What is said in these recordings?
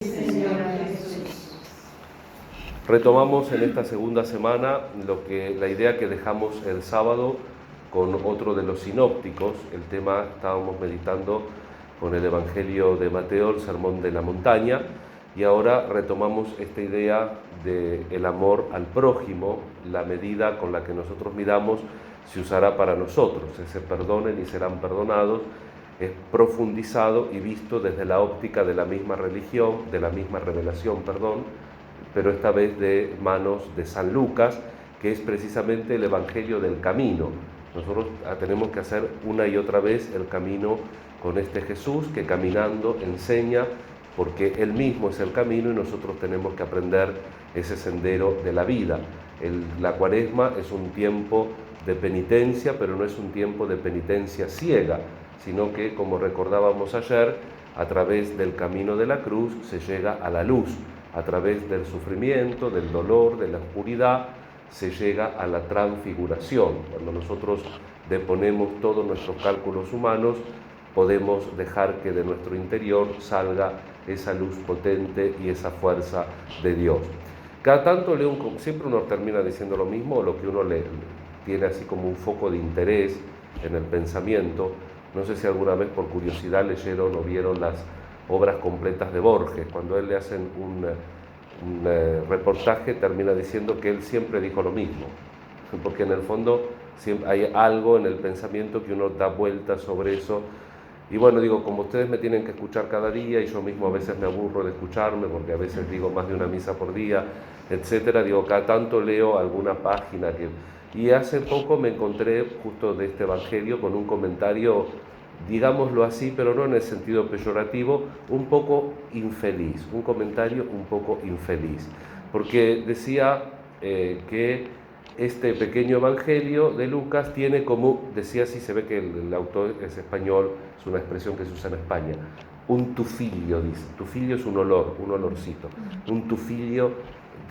Señor Jesús. Retomamos en esta segunda semana la idea que dejamos el sábado con otro de los sinópticos. El tema estábamos meditando con el Evangelio de Mateo, el Sermón de la Montaña, y ahora retomamos esta idea del amor al prójimo. La medida con la que nosotros midamos se usará para nosotros. Se perdonen y serán perdonados. Es profundizado y visto desde la óptica de la misma religión, de la misma revelación, pero esta vez de manos de San Lucas, que es precisamente el Evangelio del camino. Nosotros tenemos que hacer una y otra vez el camino con este Jesús que caminando enseña, porque Él mismo es el camino y nosotros tenemos que aprender ese sendero de la vida. La Cuaresma es un tiempo de penitencia, pero no es un tiempo de penitencia ciega, sino que, como recordábamos ayer, a través del camino de la cruz se llega a la luz, a través del sufrimiento, del dolor, de la oscuridad, se llega a la transfiguración. Cuando nosotros deponemos todos nuestros cálculos humanos, podemos dejar que de nuestro interior salga esa luz potente y esa fuerza de Dios. Cada tanto siempre uno termina diciendo lo mismo, o lo que uno tiene así como un foco de interés en el pensamiento. No sé si alguna vez por curiosidad leyeron o vieron las obras completas de Borges. Cuando a él le hacen un reportaje, termina diciendo que él siempre dijo lo mismo, porque en el fondo siempre hay algo en el pensamiento que uno da vueltas sobre eso. Y bueno, digo, como ustedes me tienen que escuchar cada día y yo mismo a veces me aburro de escucharme, porque a veces digo más de una misa por día, etcétera, digo, cada tanto leo alguna página Y hace poco me encontré justo de este Evangelio con un comentario, digámoslo así, pero no en el sentido peyorativo, un poco infeliz, un comentario un poco infeliz, porque decía que este pequeño Evangelio de Lucas tiene como, decía así, se ve que el autor es español, es una expresión que se usa en España, un tufilio, dice. Tufilio es un olor, un olorcito, un tufilio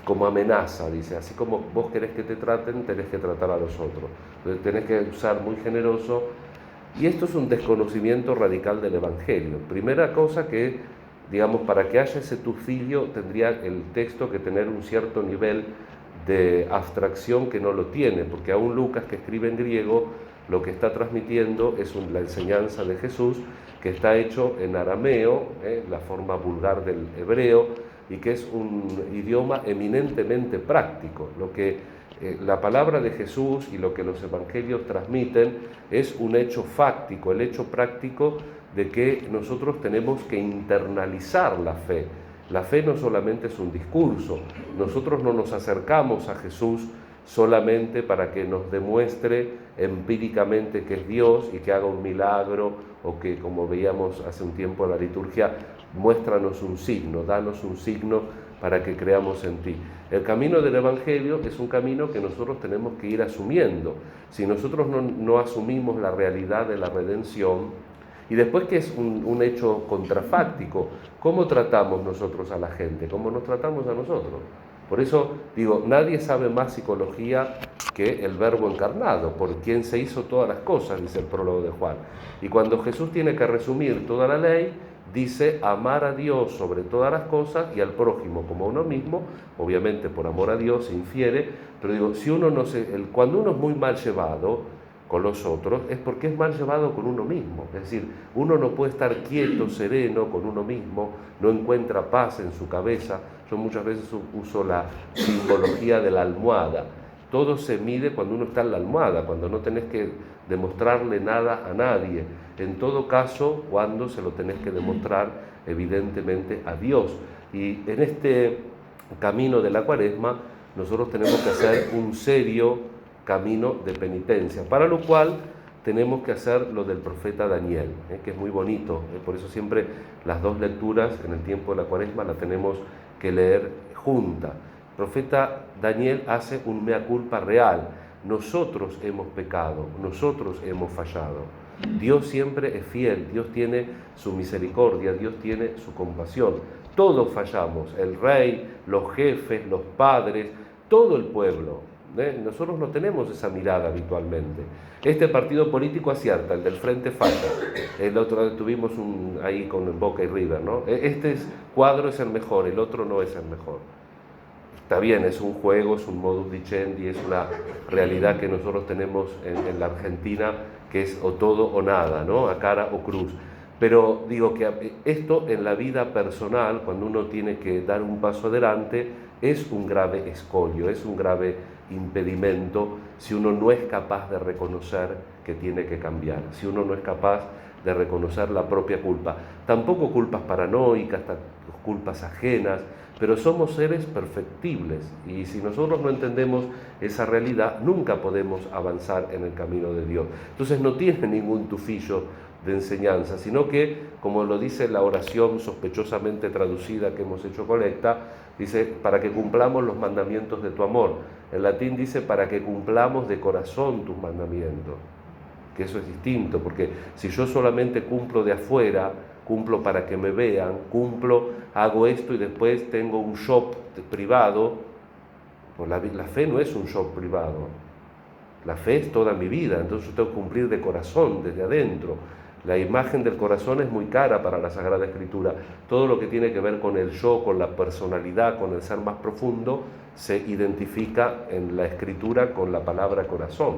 como amenaza, dice, así como vos querés que te traten, tenés que tratar a los otros, entonces tenés que usar muy generoso. Y esto es un desconocimiento radical del Evangelio. Primera cosa que, digamos, para que haya ese tufilio tendría el texto que tener un cierto nivel de abstracción que no lo tiene, porque aún Lucas, que escribe en griego, lo que está transmitiendo es la enseñanza de Jesús, que está hecho en arameo, la forma vulgar del hebreo, y que es un idioma eminentemente práctico. Lo que la palabra de Jesús y lo que los evangelios transmiten es un hecho fáctico, el hecho práctico de que nosotros tenemos que internalizar la fe. La fe no solamente es un discurso, nosotros no nos acercamos a Jesús solamente para que nos demuestre empíricamente que es Dios y que haga un milagro, o que, como veíamos hace un tiempo en la liturgia, muéstranos un signo, danos un signo para que creamos en ti. El camino del Evangelio es un camino que nosotros tenemos que ir asumiendo. Si nosotros no asumimos la realidad de la redención, y después que es un hecho contrafáctico, ¿cómo tratamos nosotros a la gente? ¿Cómo nos tratamos a nosotros? Por eso digo, nadie sabe más psicología que el Verbo encarnado, por quien se hizo todas las cosas, dice el prólogo de Juan. Y cuando Jesús tiene que resumir toda la ley, dice amar a Dios sobre todas las cosas y al prójimo como a uno mismo. Obviamente por amor a Dios se infiere, pero digo, si uno cuando uno es muy mal llevado con los otros, es porque es mal llevado con uno mismo. Es decir, uno no puede estar quieto, sereno con uno mismo, no encuentra paz en su cabeza. Yo muchas veces uso la simbología de la almohada. Todo se mide cuando uno está en la almohada, cuando no tenés que demostrarle nada a nadie. En todo caso, cuando se lo tenés que demostrar, evidentemente, a Dios. Y en este camino de la Cuaresma, nosotros tenemos que hacer un serio camino de penitencia, para lo cual tenemos que hacer lo del profeta Daniel, que es muy bonito. Por eso siempre las dos lecturas en el tiempo de la Cuaresma las tenemos que leer juntas. El profeta Daniel hace un mea culpa real. Nosotros hemos pecado, nosotros hemos fallado. Dios siempre es fiel, Dios tiene su misericordia, Dios tiene su compasión. Todos fallamos, el rey, los jefes, los padres, todo el pueblo. Nosotros no tenemos esa mirada habitualmente. Este partido político acierta, el del Frente falla. El otro tuvimos ahí con Boca y River, ¿no? Este cuadro es el mejor, el otro no es el mejor. Está bien, es un juego, es un modus vicendi, es una realidad que nosotros tenemos en la Argentina, que es o todo o nada, ¿no? A cara o cruz. Pero digo que esto en la vida personal, cuando uno tiene que dar un paso adelante, es un grave escollo, es un grave impedimento si uno no es capaz de reconocer que tiene que cambiar, si uno no es capaz de reconocer la propia culpa. Tampoco culpas paranoicas, culpas ajenas, pero somos seres perfectibles y si nosotros no entendemos esa realidad, nunca podemos avanzar en el camino de Dios. Entonces no tiene ningún tufillo de enseñanza, sino que, como lo dice la oración sospechosamente traducida que hemos hecho colecta, dice, para que cumplamos los mandamientos de tu amor. En latín dice, para que cumplamos de corazón tus mandamientos, que eso es distinto, porque si yo solamente cumplo de afuera, cumplo para que me vean, cumplo, hago esto y después tengo un shop privado, pues la fe no es un shop privado, la fe es toda mi vida, entonces yo tengo que cumplir de corazón, desde adentro. La imagen del corazón es muy cara para la Sagrada Escritura. Todo lo que tiene que ver con el yo, con la personalidad, con el ser más profundo, se identifica en la Escritura con la palabra corazón.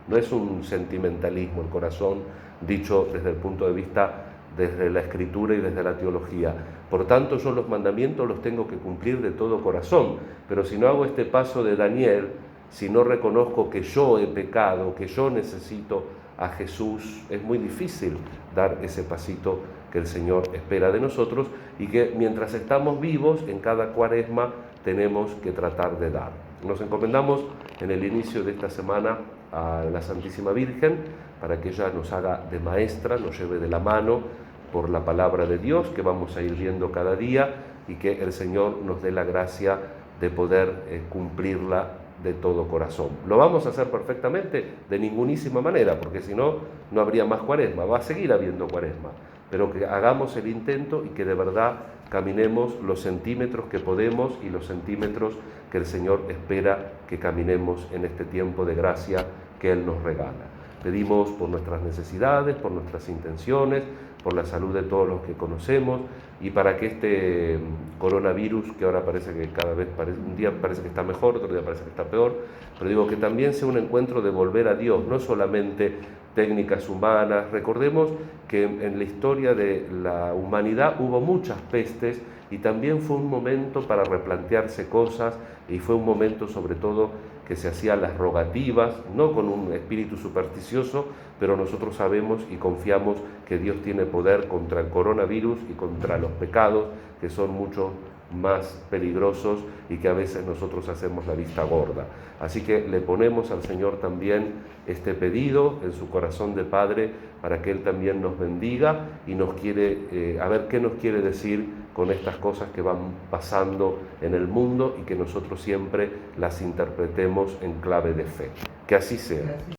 No es un sentimentalismo el corazón, dicho desde el punto de vista, desde la Escritura y desde la teología. Por tanto, yo los mandamientos los tengo que cumplir de todo corazón. Pero si no hago este paso de Daniel, si no reconozco que yo he pecado, que yo necesito a Jesús, es muy difícil dar ese pasito que el Señor espera de nosotros y que mientras estamos vivos en cada cuaresma tenemos que tratar de dar. Nos encomendamos en el inicio de esta semana a la Santísima Virgen para que ella nos haga de maestra, nos lleve de la mano por la palabra de Dios que vamos a ir viendo cada día y que el Señor nos dé la gracia de poder cumplirla de todo corazón. ¿Lo vamos a hacer perfectamente? De ningunísima manera, porque si no, no habría más cuaresma, va a seguir habiendo cuaresma, pero que hagamos el intento y que de verdad caminemos los centímetros que podemos y los centímetros que el Señor espera que caminemos en este tiempo de gracia que Él nos regala. Pedimos por nuestras necesidades, por nuestras intenciones, por la salud de todos los que conocemos y para que este coronavirus, que ahora parece que cada vez, un día parece que está mejor, otro día parece que está peor, pero digo que también sea un encuentro de volver a Dios, no solamente técnicas humanas. Recordemos que en la historia de la humanidad hubo muchas pestes y también fue un momento para replantearse cosas y fue un momento sobre todo que se hacían las rogativas, no con un espíritu supersticioso, pero nosotros sabemos y confiamos que Dios tiene poder contra el coronavirus y contra los pecados, que son mucho más peligrosos y que a veces nosotros hacemos la vista gorda. Así que le ponemos al Señor también este pedido en su corazón de Padre para que Él también nos bendiga y nos quiere, a ver qué nos quiere decir con estas cosas que van pasando en el mundo y que nosotros siempre las interpretemos en clave de fe. Que así sea.